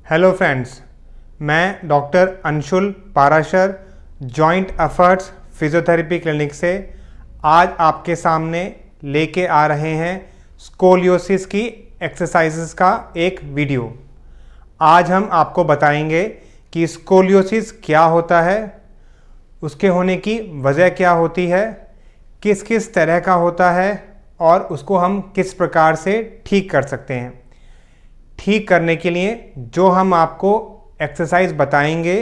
Hello friends, मैं doctor Anshul Parashar joint efforts physiotherapy clinic से आज आपके सामने लेके आ रहे हैं स्कोलियोसिस की एक्सरसाइजेस का एक वीडियो। आज हम आपको बताएंगे कि स्कोलियोसिस क्या होता है, उसके होने की वजह क्या होती है, किस किस तरह का होता है और उसको हम किस प्रकार से ठीक कर सकते हैं। ठीक करने के लिए जो हम आपको एक्सरसाइज बताएंगे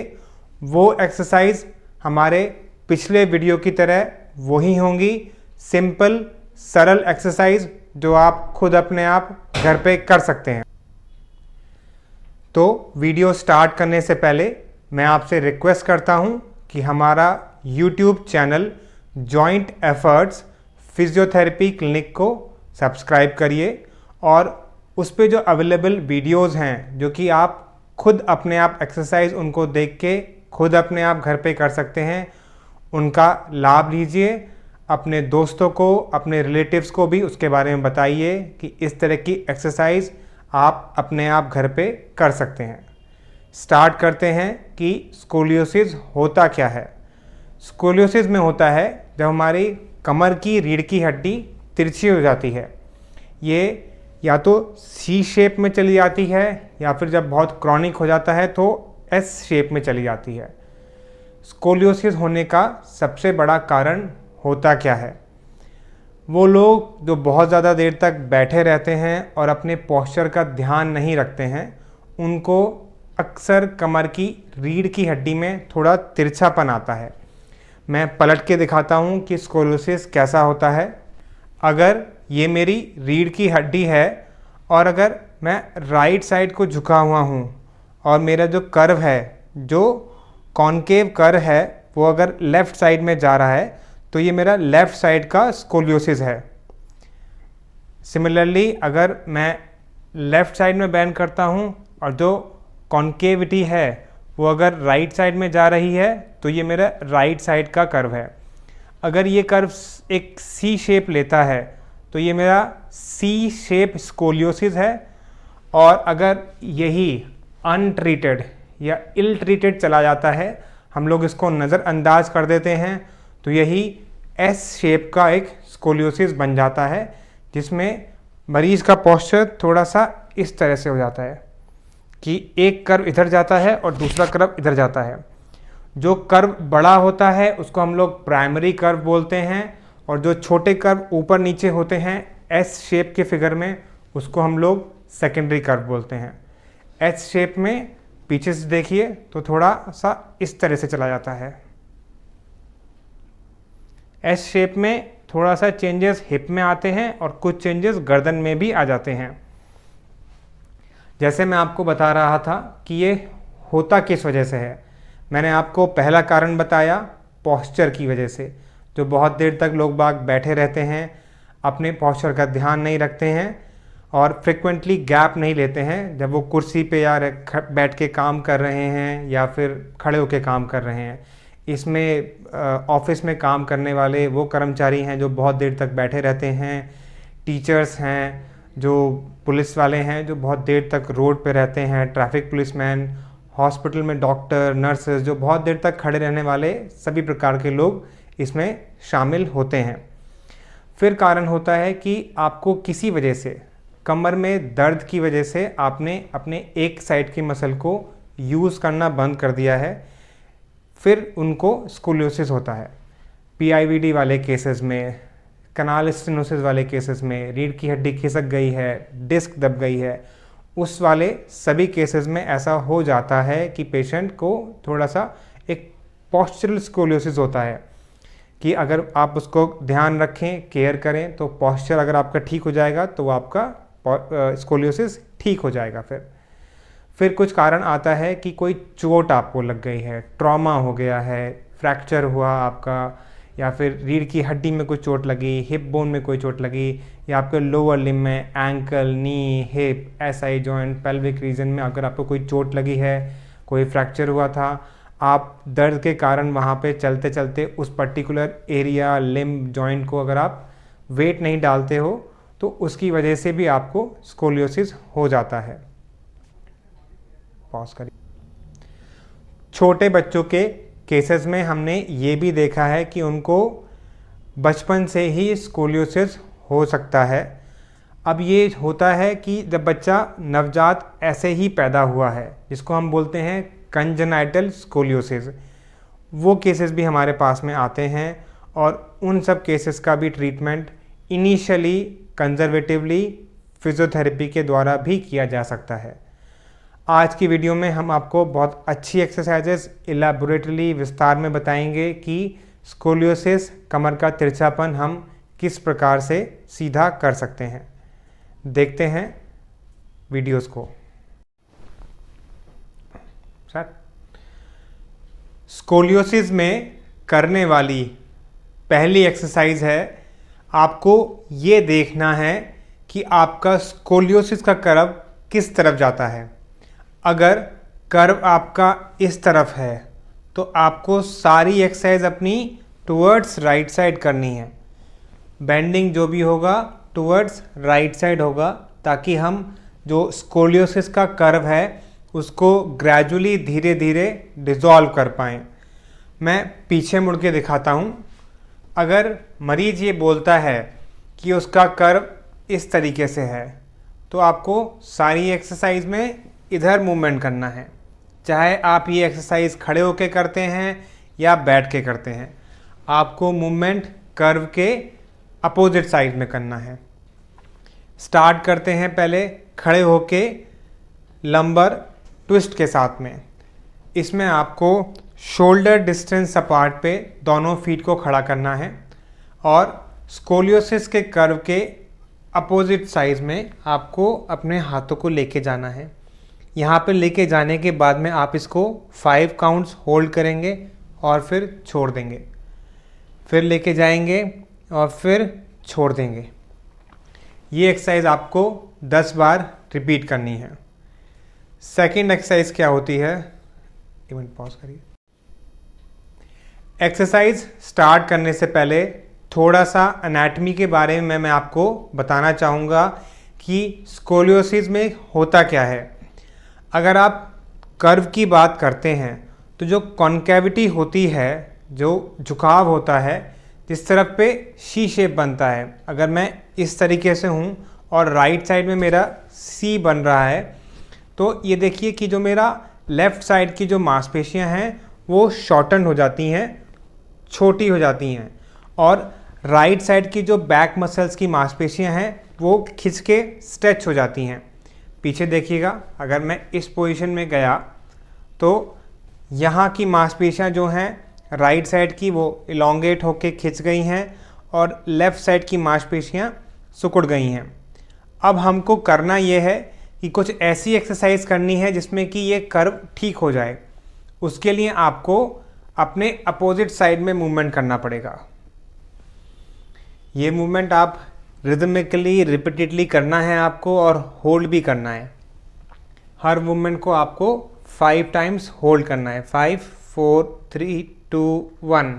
वो एक्सरसाइज हमारे पिछले वीडियो की तरह वही होंगी, सिंपल सरल एक्सरसाइज जो आप खुद अपने आप घर पे कर सकते हैं। तो वीडियो स्टार्ट करने से पहले मैं आपसे रिक्वेस्ट करता हूं कि हमारा YouTube channel joint efforts physiotherapy clinic को सब्सक्राइब करिए और उस पे जो अवेलेबल वीडियोस हैं जो कि आप खुद अपने आप एक्सरसाइज उनको देख के खुद अपने आप घर पे कर सकते हैं, उनका लाभ लीजिए। अपने दोस्तों को, अपने रिलेटिव्स को भी उसके बारे में बताइए कि इस तरह की एक्सरसाइज आप अपने आप घर पे कर सकते हैं। स्टार्ट करते हैं कि स्कोलियोसिस होता क्या है। स्कोलियोसिस में होता है जब हमारी कमर की रीढ़ की हड्डी तिरछी हो जाती है। ये या तो सी शेप में चली जाती है या फिर जब बहुत क्रॉनिक हो जाता है तो एस शेप में चली जाती है। स्कोलियोसिस होने का सबसे बड़ा कारण होता क्या है? वो लोग जो बहुत ज़्यादा देर तक बैठे रहते हैं और अपने पोस्चर का ध्यान नहीं रखते हैं, उनको अक्सर कमर की रीढ़ की हड्डी में थोड़ा तिरछापन आता है। मैं पलट के दिखाता हूँ कि स्कोलियोसिस कैसा होता है। अगर ये मेरी रीढ़ की हड्डी है और अगर मैं राइट साइड को झुका हुआ हूँ और मेरा जो कर्व है, जो कॉनकेव कर्व है, वो अगर लेफ़्ट साइड में जा रहा है तो ये मेरा लेफ़्ट साइड का स्कोलियोसिस है। सिमिलरली अगर मैं लेफ़्ट साइड में बेंड करता हूँ और जो कॉनकेविटी है वो अगर राइट साइड में जा रही है तो ये मेरा राइट साइड का कर्व है। अगर ये कर्व एक सी शेप लेता है तो ये मेरा सी शेप स्कोलियोसिस है। और अगर यही अनट्रीटेड या इल ट्रीटेड चला जाता है, हम लोग इसको नज़रअंदाज कर देते हैं, तो यही एस शेप का एक स्कोलियोसिस बन जाता है, जिसमें मरीज़ का पोस्चर थोड़ा सा इस तरह से हो जाता है कि एक कर्व इधर जाता है और दूसरा कर्व इधर जाता है। जो कर्व बड़ा होता है उसको हम लोग प्राइमरी कर्व बोलते हैं और जो छोटे कर्व ऊपर नीचे होते हैं एस शेप के फिगर में, उसको हम लोग सेकेंडरी कर्व बोलते हैं। एस शेप में पीछे से देखिए तो थोड़ा सा इस तरह से चला जाता है। एस शेप में थोड़ा सा चेंजेस हिप में आते हैं और कुछ चेंजेस गर्दन में भी आ जाते हैं। जैसे मैं आपको बता रहा था कि ये होता किस वजह से है। मैंने आपको पहला कारण बताया पोस्चर की वजह से। जो बहुत देर तक लोग बाग बैठे रहते हैं, अपने पोस्चर का ध्यान नहीं रखते हैं और फ्रिक्वेंटली गैप नहीं लेते हैं जब वो कुर्सी पे या बैठ के काम कर रहे हैं या फिर खड़े होकर काम कर रहे हैं। इसमें ऑफिस में काम करने वाले वो कर्मचारी हैं जो बहुत देर तक बैठे रहते हैं, टीचर्स हैं, जो पुलिस वाले हैं जो बहुत देर तक रोड पे रहते हैं, ट्रैफिक पुलिसमैन, हॉस्पिटल में डॉक्टर, नर्सेज जो बहुत देर तक खड़े रहने वाले, सभी प्रकार के लोग इसमें शामिल होते हैं। फिर कारण होता है कि आपको किसी वजह से कमर में दर्द की वजह से आपने अपने एक साइड की मसल को यूज़ करना बंद कर दिया है, फिर उनको स्कोलियोसिस होता है। PIVD वाले केसेस में, कनाल स्टेनोसिस वाले केसेस में, रीढ़ की हड्डी खिसक गई है, डिस्क दब गई है, उस वाले सभी केसेस में ऐसा हो जाता है कि पेशेंट को थोड़ा सा एक पोस्चरल स्कोलियोसिस होता है कि अगर आप उसको ध्यान रखें, केयर करें तो पोस्चर अगर आपका ठीक हो जाएगा तो आपका स्कोलियोसिस ठीक हो जाएगा। फिर कुछ कारण आता है कि कोई चोट आपको लग गई है, ट्रॉमा हो गया है, फ्रैक्चर हुआ आपका, या फिर रीढ़ की हड्डी में कोई चोट लगी, हिप बोन में कोई चोट लगी, या आपके लोअर लिम्ब में ankle, knee, hip, SI joint, pelvic region में अगर आपको कोई चोट लगी है, कोई फ्रैक्चर हुआ था, आप दर्द के कारण वहाँ पे चलते चलते उस पर्टिकुलर एरिया, लिम्ब, जॉइंट को अगर आप वेट नहीं डालते हो तो उसकी वजह से भी आपको स्कोलियोसिस हो जाता है। पॉज करिए। छोटे बच्चों के केसेस में हमने ये भी देखा है कि उनको बचपन से ही स्कोलियोसिस हो सकता है। अब ये होता है कि जब बच्चा नवजात ऐसे ही पैदा हुआ है, जिसको हम बोलते हैं कंजेनाइटल स्कोलियोसिस, वो केसेस भी हमारे पास में आते हैं और उन सब केसेस का भी ट्रीटमेंट इनिशियली कंजर्वेटिवली फिजियोथेरेपी के द्वारा भी किया जा सकता है। आज की वीडियो में हम आपको बहुत अच्छी एक्सरसाइजेस इलैबोरेटली विस्तार में बताएंगे कि स्कोलियोसिस कमर का तिरछापन हम किस प्रकार से सीधा कर सकते हैं। देखते हैं वीडियोस को। सर, स्कोलियोसिस में करने वाली पहली एक्सरसाइज है, आपको ये देखना है कि आपका स्कोलियोसिस का कर्व किस तरफ जाता है। अगर कर्व आपका इस तरफ है तो आपको सारी एक्सरसाइज अपनी टुवर्ड्स राइट साइड करनी है। बेंडिंग जो भी होगा टुवर्ड्स राइट साइड होगा, ताकि हम जो स्कोलियोसिस का कर्व है उसको ग्रेजुअली धीरे धीरे डिसॉल्व कर पाएँ। मैं पीछे मुड़ के दिखाता हूँ। अगर मरीज ये बोलता है कि उसका कर्व इस तरीके से है, तो आपको सारी एक्सरसाइज में इधर मूवमेंट करना है। चाहे आप ये एक्सरसाइज खड़े होके करते हैं या बैठ के करते हैं, आपको मूवमेंट कर्व के अपोजिट साइड में करना है। स्टार्ट करते हैं पहले खड़े होके लंबर ट्विस्ट के साथ में। इसमें आपको शोल्डर डिस्टेंस अपार्ट पे दोनों फीट को खड़ा करना है और स्कोलियोसिस के कर्व के अपोजिट साइड में आपको अपने हाथों को लेके जाना है। यहाँ पे लेके जाने के बाद में आप इसको 5 काउंट्स होल्ड करेंगे और फिर छोड़ देंगे, फिर लेके जाएंगे और फिर छोड़ देंगे। ये एक्सरसाइज आपको 10 बार रिपीट करनी है। सेकंड एक्सरसाइज क्या होती है, एक मिनट पॉज करिए। एक्सरसाइज स्टार्ट करने से पहले थोड़ा सा एनाटॉमी के बारे में मैं आपको बताना चाहूँगा कि स्कोलियोसिस में होता क्या है। अगर आप कर्व की बात करते हैं तो जो कॉन्केविटी होती है, जो झुकाव होता है, जिस तरफ पे सी शेप बनता है, अगर मैं इस तरीके से हूँ और राइट साइड में मेरा सी बन रहा है, तो ये देखिए कि जो मेरा लेफ़्ट साइड की जो मांसपेशियाँ हैं वो शॉर्टन हो जाती हैं, छोटी हो जाती हैं, और राइट साइड की जो बैक मसल्स की मांसपेशियाँ हैं वो खिंच के स्ट्रेच हो जाती हैं। पीछे देखिएगा, अगर मैं इस पोजीशन में गया तो यहाँ की मांसपेशियाँ जो हैं राइट साइड की वो इलोंगेट होके खिंच गई हैं और लेफ़्ट साइड की मांसपेशियाँ सिकुड़ गई हैं। अब हमको करना ये है कि कुछ ऐसी एक्सरसाइज करनी है जिसमें कि ये कर्व ठीक हो जाए। उसके लिए आपको अपने अपोजिट साइड में मूवमेंट करना पड़ेगा। ये मूवमेंट आप रिदमिकली रिपीटेडली करना है आपको और होल्ड भी करना है। हर मूवमेंट को आपको 5 टाइम्स होल्ड करना है। 5 4 3 2 1।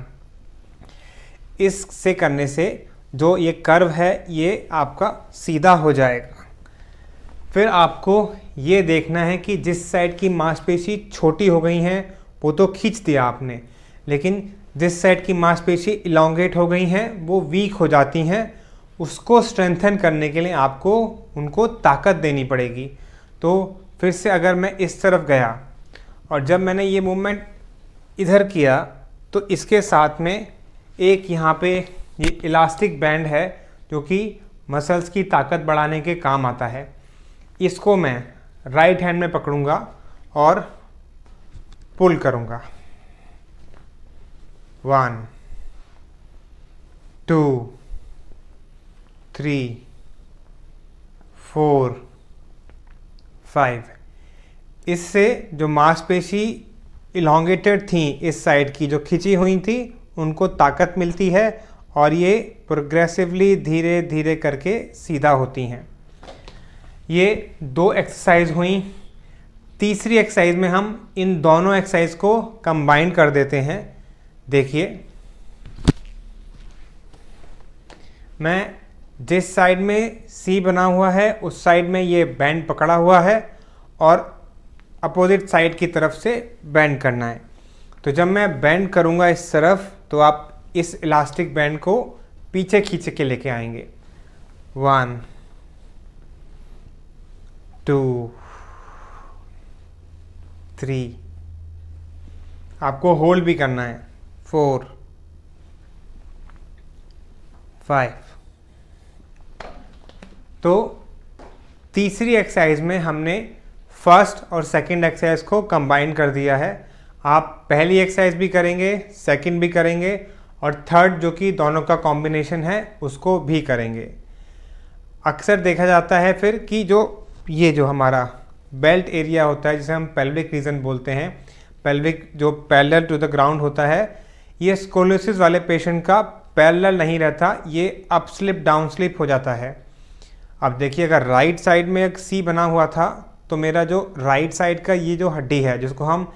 इससे करने से जो ये कर्व है ये आपका सीधा हो जाएगा। फिर आपको ये देखना है कि जिस साइड की मांसपेशी छोटी हो गई हैं वो तो खींच दिया आपने, लेकिन जिस साइड की मांसपेशी इलोंगेट हो गई हैं वो वीक हो जाती हैं। उसको स्ट्रेंथन करने के लिए आपको उनको ताकत देनी पड़ेगी। तो फिर से अगर मैं इस तरफ गया और जब मैंने ये मूवमेंट इधर किया तो इसके साथ में एक यहाँ पे ये इलास्टिक बैंड है जो कि मसल्स की ताकत बढ़ाने के काम आता है। इसको मैं राइट हैंड में पकड़ूंगा और पुल करूंगा। 1 2 3 4 5। इससे जो मांसपेशी इलोंगेटेड थी इस साइड की, जो खिंची हुई थी, उनको ताकत मिलती है और ये प्रोग्रेसिवली धीरे धीरे करके सीधा होती हैं। ये 2 एक्सरसाइज हुई। तीसरी एक्सरसाइज में हम इन दोनों एक्सरसाइज को कंबाइन कर देते हैं। देखिए, मैं जिस साइड में सी बना हुआ है उस साइड में ये बैंड पकड़ा हुआ है और अपोजिट साइड की तरफ से बेंड करना है। तो जब मैं बेंड करूँगा इस तरफ, तो आप इस इलास्टिक बैंड को पीछे खींच के लेके आएंगे। 1 2 3, आपको होल्ड भी करना है। 4 5। तो तीसरी एक्सरसाइज में हमने फर्स्ट और सेकंड एक्सरसाइज को कंबाइन कर दिया है। आप पहली एक्सरसाइज भी करेंगे, सेकंड भी करेंगे और थर्ड जो कि दोनों का कॉम्बिनेशन है उसको भी करेंगे। अक्सर देखा जाता है फिर कि ये जो हमारा बेल्ट एरिया होता है, जिसे हम पेल्विक रीजन बोलते हैं, पेल्विक जो पैरेलल टू द ग्राउंड होता है, ये स्कोलियोसिस वाले पेशेंट का पैरेलल नहीं रहता, ये अप स्लिप डाउन स्लिप हो जाता है। अब देखिए, अगर राइट साइड में एक सी बना हुआ था तो मेरा जो राइट साइड का ये जो हड्डी है, जिसको हम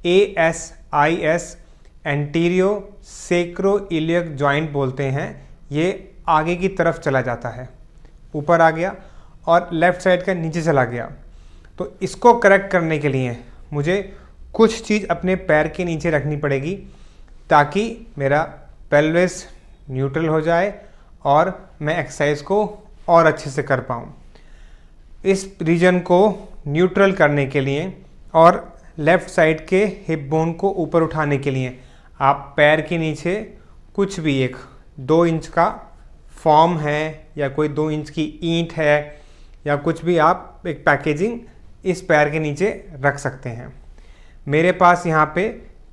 ASIS एंटीरियो सेक्रो इलियक जॉइंट बोलते हैं, ये आगे की तरफ चला जाता है, ऊपर आ गया और लेफ्ट साइड का नीचे चला गया। तो इसको करेक्ट करने के लिए मुझे कुछ चीज़ अपने पैर के नीचे रखनी पड़ेगी ताकि मेरा पेल्विस न्यूट्रल हो जाए और मैं एक्सरसाइज को और अच्छे से कर पाऊँ। इस रीजन को न्यूट्रल करने के लिए और लेफ़्ट साइड के हिप बोन को ऊपर उठाने के लिए आप पैर के नीचे कुछ भी, एक 2 इंच का फॉर्म है या कोई 2 इंच की ईंट है या कुछ भी, आप एक पैकेजिंग इस पैर के नीचे रख सकते हैं। मेरे पास यहाँ पे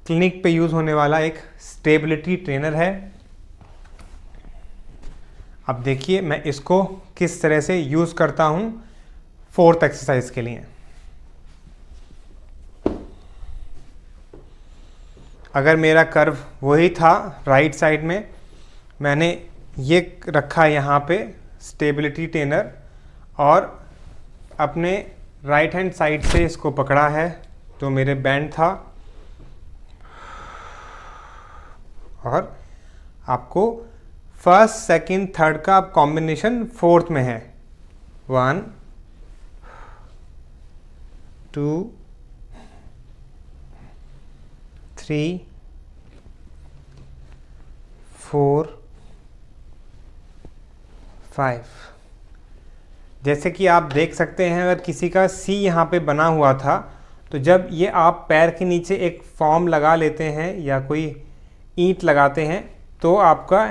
क्लिनिक पे यूज़ होने वाला एक स्टेबिलिटी ट्रेनर है। अब देखिए मैं इसको किस तरह से यूज़ करता हूँ 4th एक्सरसाइज के लिए। अगर मेरा कर्व वही था राइट साइड में, मैंने ये रखा है यहाँ पे स्टेबिलिटी ट्रेनर और अपने राइट हैंड साइड से इसको पकड़ा है जो मेरे बैंड था, और आपको फर्स्ट सेकंड थर्ड का कॉम्बिनेशन 4th में है। 1 2 3 4 5। जैसे कि आप देख सकते हैं, अगर किसी का सी यहाँ पे बना हुआ था, तो जब ये आप पैर के नीचे एक फॉर्म लगा लेते हैं या कोई ईंट लगाते हैं तो आपका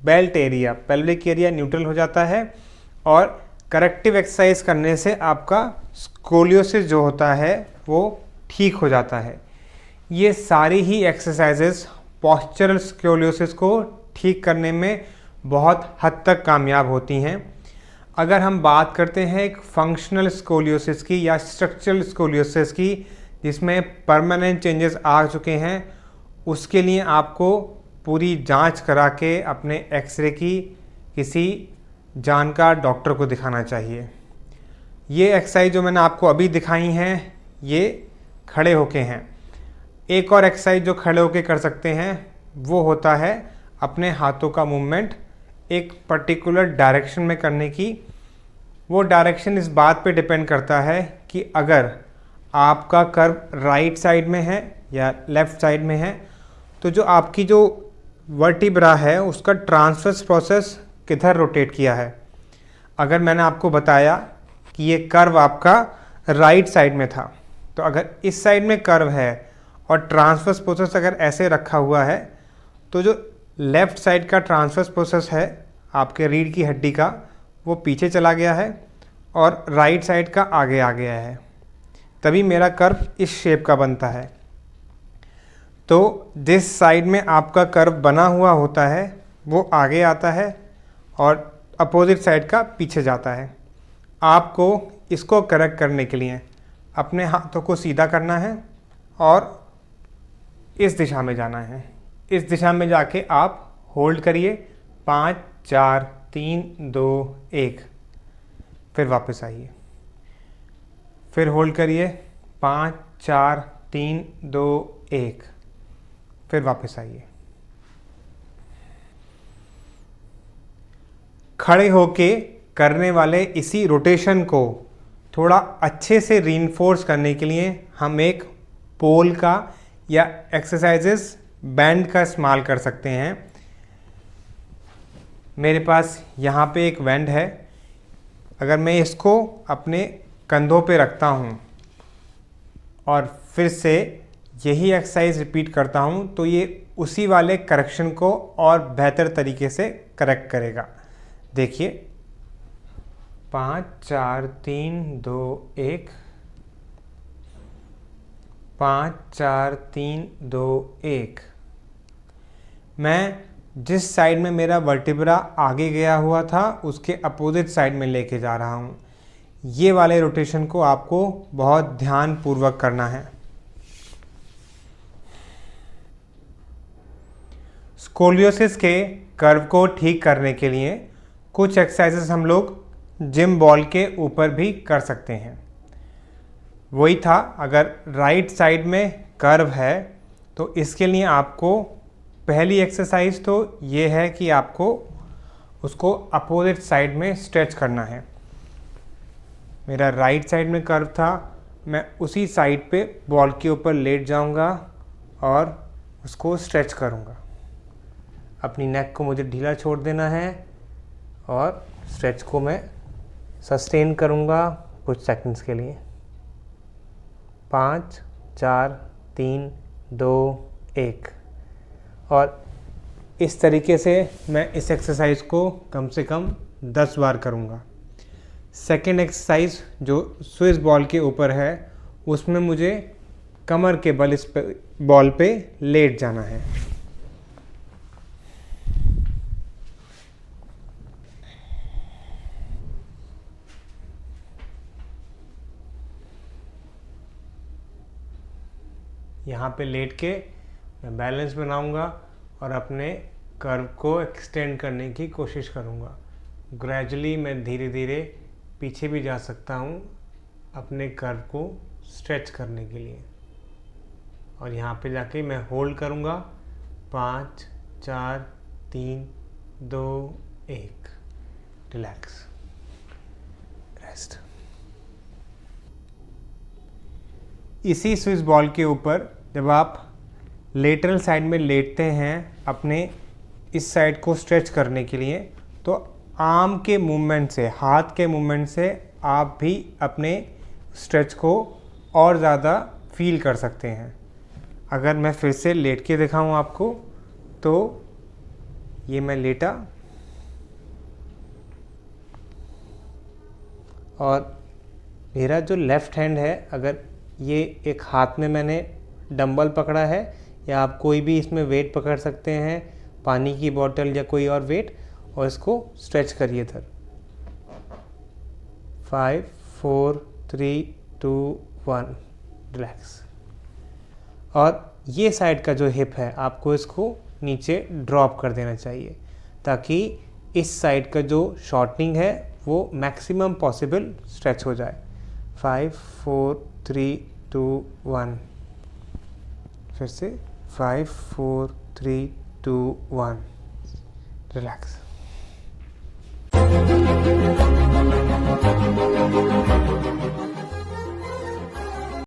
belt area, pelvic area neutral हो जाता है और करेक्टिव एक्सरसाइज करने से आपका स्कोलियोसिस जो होता है वो ठीक हो जाता है। ये सारी ही एक्सरसाइजेस पोस्चरल स्कोलियोसिस को ठीक करने में बहुत हद तक कामयाब होती हैं। अगर हम बात करते हैं एक फंक्शनल स्कोलियोसिस की या स्ट्रक्चरल स्कोलियोसिस की, जिसमें परमानेंट चेंजेस आ चुके हैं, उसके लिए आपको पूरी जांच करा के अपने एक्सरे की किसी जानकार डॉक्टर को दिखाना चाहिए। ये एक्सरसाइज जो मैंने आपको अभी दिखाई हैं ये खड़े होके हैं। एक और एक्सरसाइज जो खड़े होके कर सकते हैं वो होता है अपने हाथों का मूवमेंट एक पर्टिकुलर डायरेक्शन में करने की। वो डायरेक्शन इस बात पे डिपेंड करता है कि अगर आपका कर्व राइट साइड में है या लेफ़्ट साइड में है, तो जो आपकी जो वर्टिब्रा है उसका ट्रांसवर्स प्रोसेस किधर रोटेट किया है। अगर मैंने आपको बताया कि ये कर्व आपका राइट साइड में था, तो अगर इस साइड में कर्व है और ट्रांसवर्स प्रोसेस अगर ऐसे रखा हुआ है, तो जो लेफ़्ट साइड का ट्रांसवर्स प्रोसेस है आपके रीढ़ की हड्डी का, वो पीछे चला गया है और राइट साइड का आगे आ गया है, तभी मेरा कर्व इस शेप का बनता है। तो जिस साइड में आपका कर्व बना हुआ होता है वो आगे आता है और अपोजिट साइड का पीछे जाता है। आपको इसको करेक्ट करने के लिए अपने हाथों को सीधा करना है और इस दिशा में जाना है। इस दिशा में जाके आप होल्ड करिए 5 4 3 2 1, फिर वापस आइए, फिर होल्ड करिए 5 4 3 2 1, फिर वापस आइए। खड़े होके करने वाले इसी रोटेशन को थोड़ा अच्छे से रीइंफोर्स करने के लिए हम एक पोल का या एक्सरसाइजेस बैंड का इस्तेमाल कर सकते हैं। मेरे पास यहाँ पे एक बैंड है। अगर मैं इसको अपने कंधों पे रखता हूँ और फिर से यही एक्सरसाइज रिपीट करता हूँ तो ये उसी वाले करेक्शन को और बेहतर तरीके से करेक्ट करेगा। देखिए 5 4 3 2 1, 5 4 3 2 1। मैं जिस साइड में मेरा वर्टिब्रा आगे गया हुआ था उसके अपोजिट साइड में लेके जा रहा हूँ। ये वाले रोटेशन को आपको बहुत ध्यानपूर्वक करना है। स्कोलियोसिस के कर्व को ठीक करने के लिए कुछ एक्सरसाइजेस हम लोग जिम बॉल के ऊपर भी कर सकते हैं। वही था, अगर राइट साइड में कर्व है तो इसके लिए आपको पहली एक्सरसाइज तो ये है कि आपको उसको अपोजिट साइड में स्ट्रेच करना है। मेरा राइट साइड में कर्व था, मैं उसी साइड पे बॉल के ऊपर लेट जाऊंगा और उसको स्ट्रेच करूंगा। अपनी नेक को मुझे ढीला छोड़ देना है और स्ट्रेच को मैं सस्टेन करूंगा कुछ सेकंड्स के लिए। 5 4 3 2 1। और इस तरीके से मैं इस एक्सरसाइज को कम से कम 10 बार करूंगा। सेकेंड एक्सरसाइज जो स्विस बॉल के ऊपर है उसमें मुझे कमर के बल इस बॉल पे लेट जाना है। यहाँ पे लेट के मैं बैलेंस बनाऊंगा और अपने कर्व को एक्सटेंड करने की कोशिश करूंगा। ग्रेजुअली मैं धीरे धीरे पीछे भी जा सकता हूँ अपने कर्व को स्ट्रेच करने के लिए। और यहाँ पे जाके मैं होल्ड करूँगा। 5 4 3 2 1। Relax, rest. इसी स्विस बॉल के ऊपर जब आप लेटरल साइड में लेटते हैं अपने इस साइड को स्ट्रेच करने के लिए, तो आर्म के मूवमेंट से, हाथ के मूवमेंट से आप भी अपने स्ट्रेच को और ज़्यादा फील कर सकते हैं। अगर मैं फिर से लेट के दिखाऊं आपको, तो ये मैं लेटा और मेरा जो लेफ़्ट हैंड है, अगर ये एक हाथ में मैंने डंबल पकड़ा है या आप कोई भी इसमें वेट पकड़ सकते हैं, पानी की बोतल या कोई और वेट, और इसको स्ट्रेच करिए इधर। 5 4 3 2 1। रिलैक्स। और ये साइड का जो हिप है आपको इसको नीचे ड्रॉप कर देना चाहिए ताकि इस साइड का जो शॉर्टनिंग है वो मैक्सिमम पॉसिबल स्ट्रेच हो जाए। 5 4 3 2 1। फिर से 5 4 3 2 1। रिलैक्स।